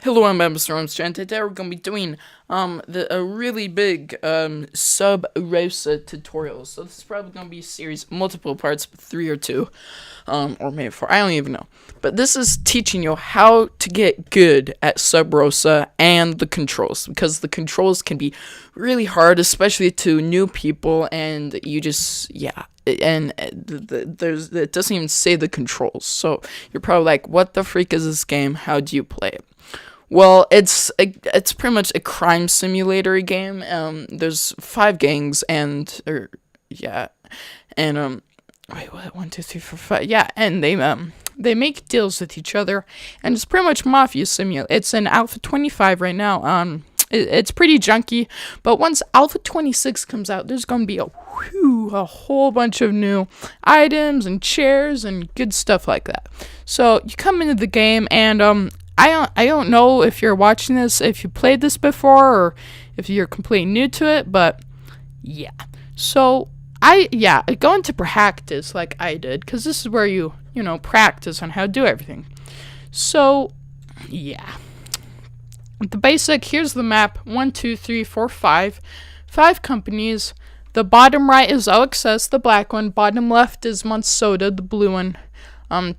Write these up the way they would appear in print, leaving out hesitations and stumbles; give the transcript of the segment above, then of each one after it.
Hello, I'm Mr. Armstrong. Today we're gonna be doing a really big Sub Rosa tutorial. So this is probably gonna be a series, multiple parts, 3 or 2, or maybe 4. I don't even know. But this is teaching you how to get good at Sub Rosa and the controls, because the controls can be really hard, especially to new people, and you just and it doesn't even say the controls. So you're probably like, what the freak is this game? How do you play it? Well, it's pretty much a crime simulator game. There's 5 gangs wait, what? 1, 2, 3, 4, 5. Yeah, and they make deals with each other, and it's pretty much mafia simulator. It's in Alpha 25 right now. It's pretty junky, but once Alpha 26 comes out, there's gonna be a whole bunch of new items and chairs and good stuff like that. So you come into the game, and I don't know if you're watching this, if you played this before, or if you're completely new to it, but yeah. So I go into practice like I did, because this is where you practice on how to do everything. So yeah, the basic, here's the map: 1, 2, 3, 4, 5 companies. The bottom right is OXS, the black one. Bottom left is Monsoda, the blue one.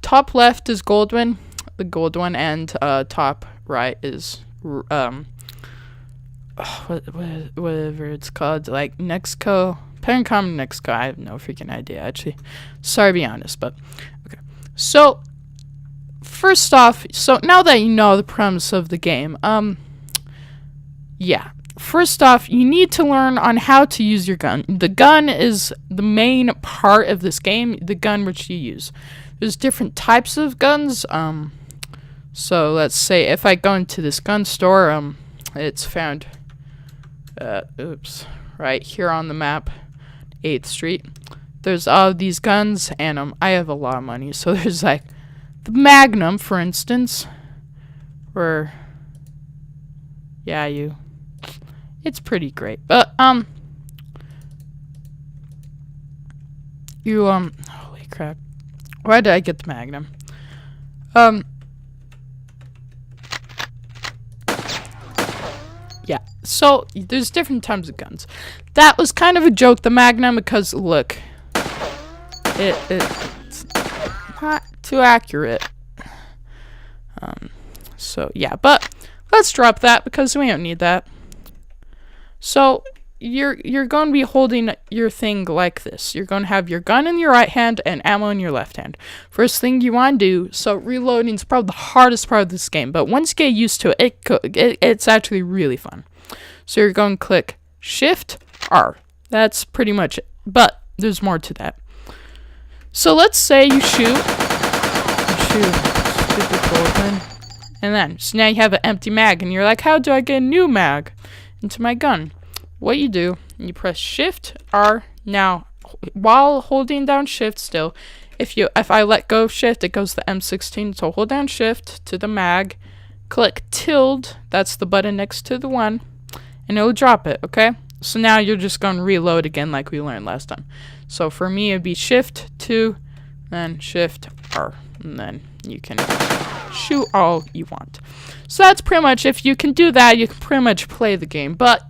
Top left is Goldwyn, the gold one, and top right is whatever it's called, like Nexco, Pencom Nexco. I have no freaking idea, actually. Sorry to be honest, but okay. So first off, so now that you know the premise of the game, first off, you need to learn on how to use your gun. The gun is the main part of this game, the gun which you use. There's different types of guns. So let's say if I go into this gun store, it's found, right here on the map, 8th Street. There's all these guns, and I have a lot of money. So there's like the Magnum, for instance, where, it's pretty great. But holy crap, why did I get the Magnum? Yeah, so there's different types of guns. That was kind of a joke, the Magnum, because look, it's not too accurate. So yeah, but let's drop that because we don't need that. So you're going to be holding your thing like this. You're going to have your gun in your right hand and ammo in your left hand. First thing you want to do, so reloading is probably the hardest part of this game, but once you get used to it, it's actually really fun. So you're going to click Shift R. That's pretty much it, but there's more to that. So let's say you shoot, stupid Goldman, and then so now you have an empty mag, and you're like, how do I get a new mag into my gun? What you do, you press Shift R. Now, while holding down Shift still, if I let go of Shift, it goes to the M16. So hold down Shift to the mag, click tilde, that's the button next to the one, and it'll drop it, okay? So now you're just going to reload again like we learned last time. So for me, it'd be Shift 2, then Shift R, and then you can shoot all you want. So that's pretty much, if you can do that, you can pretty much play the game. But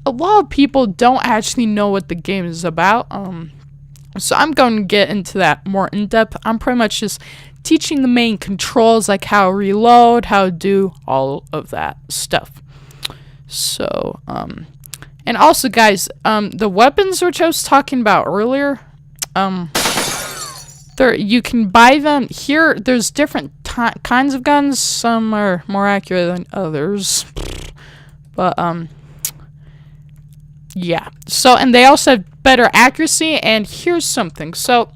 a lot of people don't actually know what the game is about. So I'm going to get into that more in depth. I'm pretty much just teaching the main controls, like how to reload, how to do all of that stuff. So, and also guys, the weapons which I was talking about earlier, you can buy them here. There's different kinds of guns. Some are more accurate than others, but yeah. So, and they also have better accuracy. And here's something. So,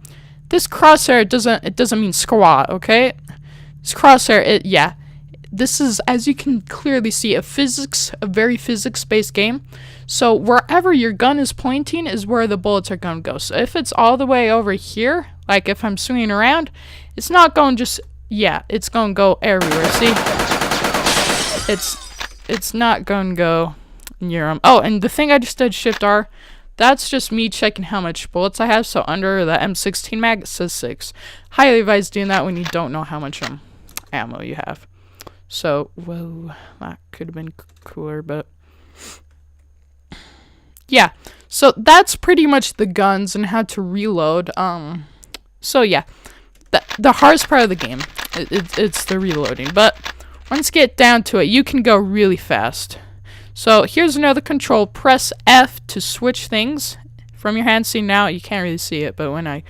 this crosshair doesn't mean squat. Okay, this crosshair, this is, as you can clearly see, a very physics-based game. So wherever your gun is pointing is where the bullets are going to go. So if it's all the way over here, like if I'm swinging around, it's not going it's going to go everywhere. See? It's not going to go near oh, and the thing I just did, Shift R, that's just me checking how much bullets I have. So under the M16 mag, it says 6. Highly advise doing that when you don't know how much ammo you have. So, whoa, that could have been cooler, but yeah. So that's pretty much the guns and how to reload. So yeah, the hardest part of the game, it's the reloading. But once you get down to it, you can go really fast. So here's another control. Press F to switch things from your hand. See, now you can't really see it, but when I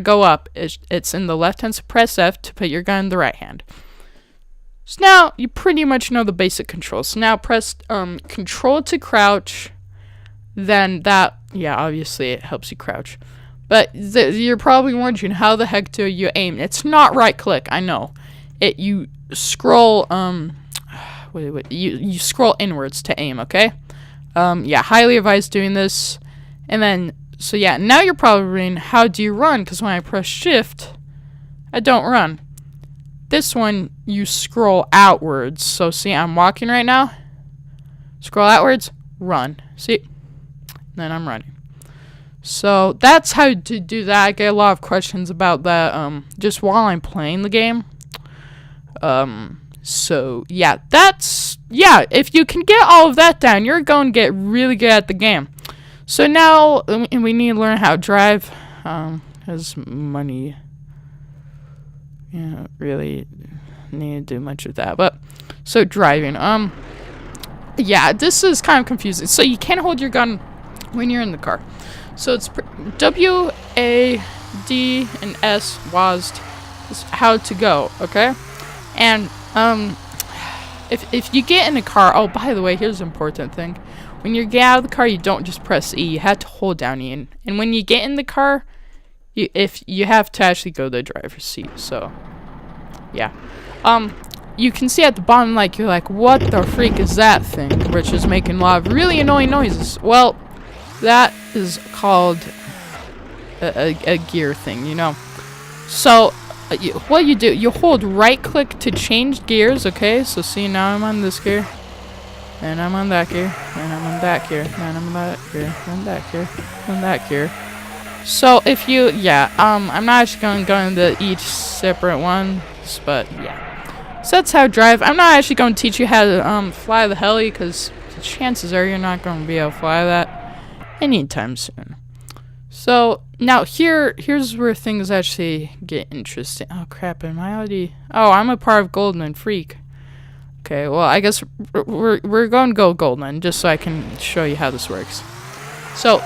go up, it's in the left hand. So press F to put your gun in the right hand. So now you pretty much know the basic controls. So now press control to crouch. Then that, yeah, obviously it helps you crouch. But you're probably wondering, how the heck do you aim? It's not right click, I know. You scroll, you scroll inwards to aim, okay? Yeah, highly advise doing this. And then, so yeah, now you're probably wondering, how do you run? Because when I press shift, I don't run. This one, you scroll outwards. So see, I'm walking right now. Scroll outwards, run. See? Then I'm running. So that's how to do that. I get a lot of questions about that just while I'm playing the game. So yeah, if you can get all of that down, you're going to get really good at the game. So now we need to learn how to drive. Because money, really need to do much of that. But so driving, yeah, this is kind of confusing. So you can't hold your gun when you're in the car. So it's W, A, D, and S, WASD is how to go, okay? And if you get in a car, oh, by the way, here's an important thing. When you get out of the car, you don't just press E. You have to hold down E. And when you get in the car, you have to actually go to the driver's seat. So, yeah. You can see at the bottom, like, you're like, what the freak is that thing? Which is making a lot of really annoying noises. Well, that is called a gear thing, So, what you do, you hold right click to change gears, okay? So see, now I'm on this gear, and I'm on that gear, and I'm on that gear, and I'm on that gear, and that gear, and that gear. So if you, I'm not actually going to go into each separate ones, but yeah. So that's how to drive. I'm not actually going to teach you how to fly the heli, because the chances are you're not going to be able to fly that anytime soon. So now here's where things actually get interesting. Oh crap, am I already? Oh, I'm a part of Goldman Freak. Okay, well I guess we're going to go Goldman just so I can show you how this works. So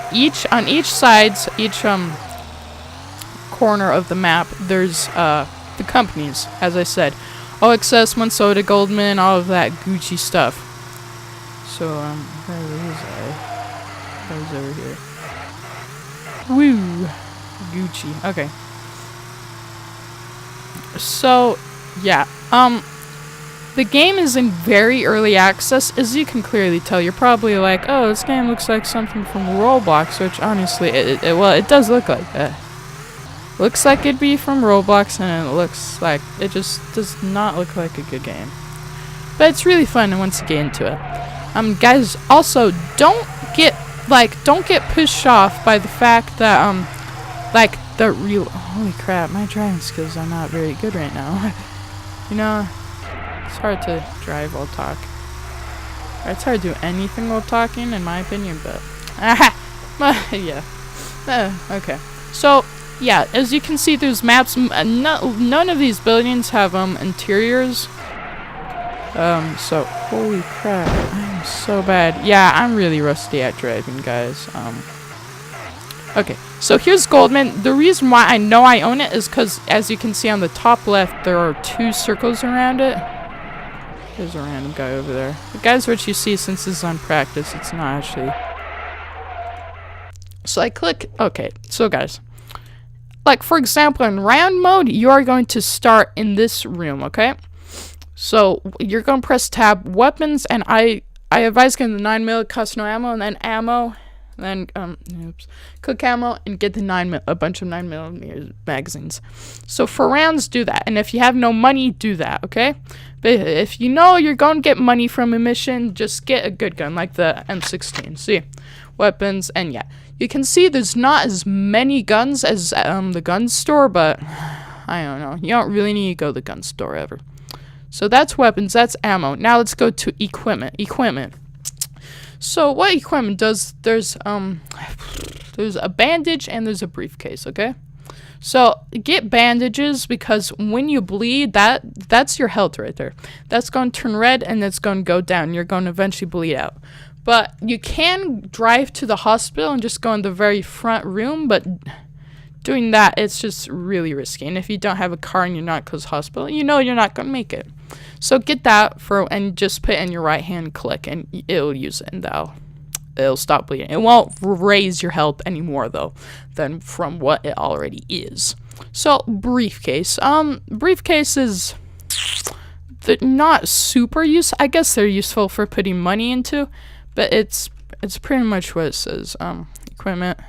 on each sides, each corner of the map, there's the companies, as I said, OXS, One Soda, Goldman, all of that Gucci stuff. So where is I? Goes over here. Woo! Gucci. Okay. So, yeah. The game is in very early access. As you can clearly tell, you're probably like, oh, this game looks like something from Roblox, which honestly, it does look like that. Looks like it'd be from Roblox, and it looks like, it just does not look like a good game. But it's really fun once you get into it. Guys, also, don't get pushed off by the fact that, holy crap, my driving skills are not very good right now. It's hard to drive while talk. It's hard to do anything while talking, in my opinion, but, yeah. Okay. So, yeah, as you can see, there's maps. None of these buildings have, interiors. So, holy crap, I'm so bad. Yeah, I'm really rusty at driving, guys. Okay, so here's Goldman. The reason why I know I own it is because, as you can see on the top left, there are 2 circles around it. There's a random guy over there. The guys, what you see, since this is on practice, it's not actually. So I click, okay, so guys. Like, for example, in round mode, you are going to start in this room, okay? So you're going to press tab, weapons, and I advise getting the 9mm custom ammo, and then ammo, and then click ammo, and get the a bunch of 9mm magazines. So for rounds, do that, and if you have no money, do that, okay? But if you know you're going to get money from a mission, just get a good gun, like the M16. See, weapons, and yeah, you can see there's not as many guns as the gun store, but I don't know. You don't really need to go to the gun store ever. So that's weapons, that's ammo. Now let's go to equipment. So what equipment does, there's a bandage and there's a briefcase, okay? So get bandages, because when you bleed, that's your health right there. That's going to turn red and it's going to go down. You're going to eventually bleed out. But you can drive to the hospital and just go in the very front room, but doing that, it's just really risky. And if you don't have a car and you're not close to the hospital, you know you're not going to make it. So get that and just put it in your right hand, click, and it'll use it, and it'll stop bleeding. It won't raise your health anymore though than from what it already is. So briefcase. Briefcase is not super useful. I guess they're useful for putting money into, but it's pretty much what it says. Equipment,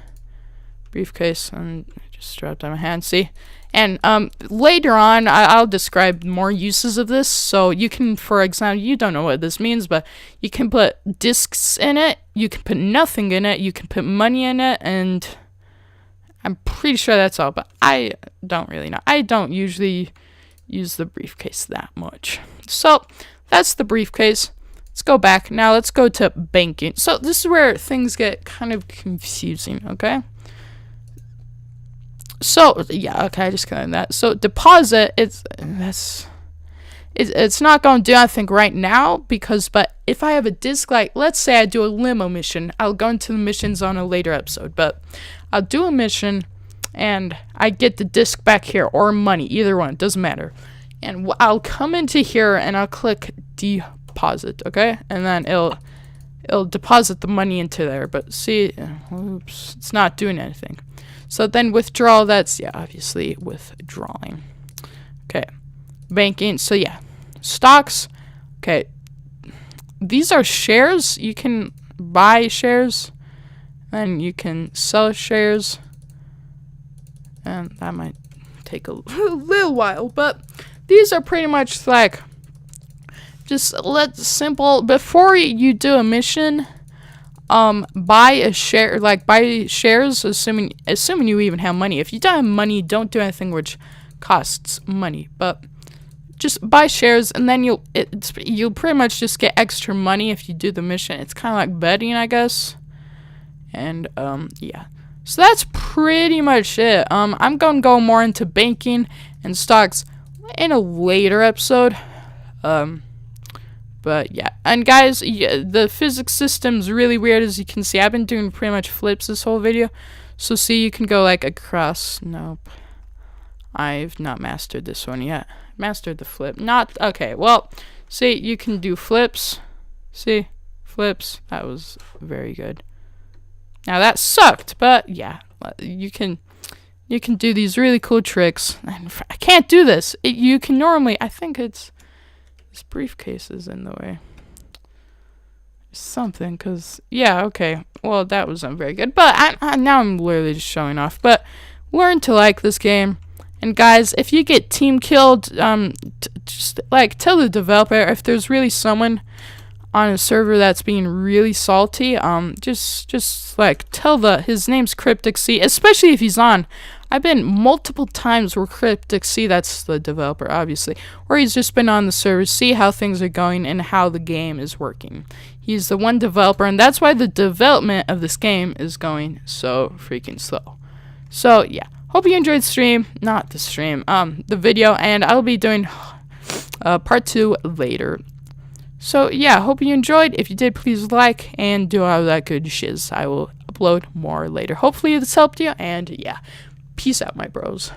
briefcase, and just strapped on my hand. See. And later on, I'll describe more uses of this. So you can, for example, you don't know what this means, but you can put discs in it. You can put nothing in it. You can put money in it. And I'm pretty sure that's all. But I don't really know. I don't usually use the briefcase that much. So that's the briefcase. Let's go back. Now let's go to banking. So this is where things get kind of confusing, okay? So yeah, okay, I just got that. So deposit, it's not going to do anything right now, but if I have a disc, like let's say I do a limo mission, I'll go into the missions on a later episode, but I'll do a mission and I get the disc back here, or money, either one, doesn't matter. And I'll come into here and I'll click deposit, okay? And then it'll deposit the money into there, but see, oops, it's not doing anything. So then withdrawal, that's, yeah, obviously withdrawing. Okay. Banking, so yeah. Stocks, okay. These are shares. You can buy shares, and you can sell shares. And that might take a little while, but these are pretty much like, just simple, before you do a mission, buy a share, like buy shares, assuming you even have money. If you don't have money, don't do anything which costs money, but just buy shares, and then you'll pretty much just get extra money if you do the mission. It's kind of like betting, I guess. And yeah, so that's pretty much it. I'm gonna go more into banking and stocks in a later episode. But yeah, and guys, yeah, the physics system's really weird, as you can see. I've been doing pretty much flips this whole video. So see, you can go like across. Nope. I've not mastered this one yet. Mastered the flip. Not, okay, well, see, you can do flips. See, flips. That was very good. Now that sucked, but yeah, you can do these really cool tricks. And I can't do this. You can normally, I think it's, this briefcase is in the way. Something, because, yeah, okay. Well, that wasn't very good. But now I'm literally just showing off. But learn to like this game. And guys, if you get team killed, just like tell the developer. If there's really someone on a server that's being really salty, just like tell his name's Cryptic C, especially if he's on. I've been multiple times where Cryptic C, that's the developer obviously, where he's just been on the server, see how things are going and how the game is working. He's the one developer, and that's why the development of this game is going so freaking slow. So yeah, hope you enjoyed the video, and I'll be doing part 2 later. So yeah, hope you enjoyed. If you did, please like and do all that good shiz. I will upload more later. Hopefully this helped you, and yeah, peace out, my bros.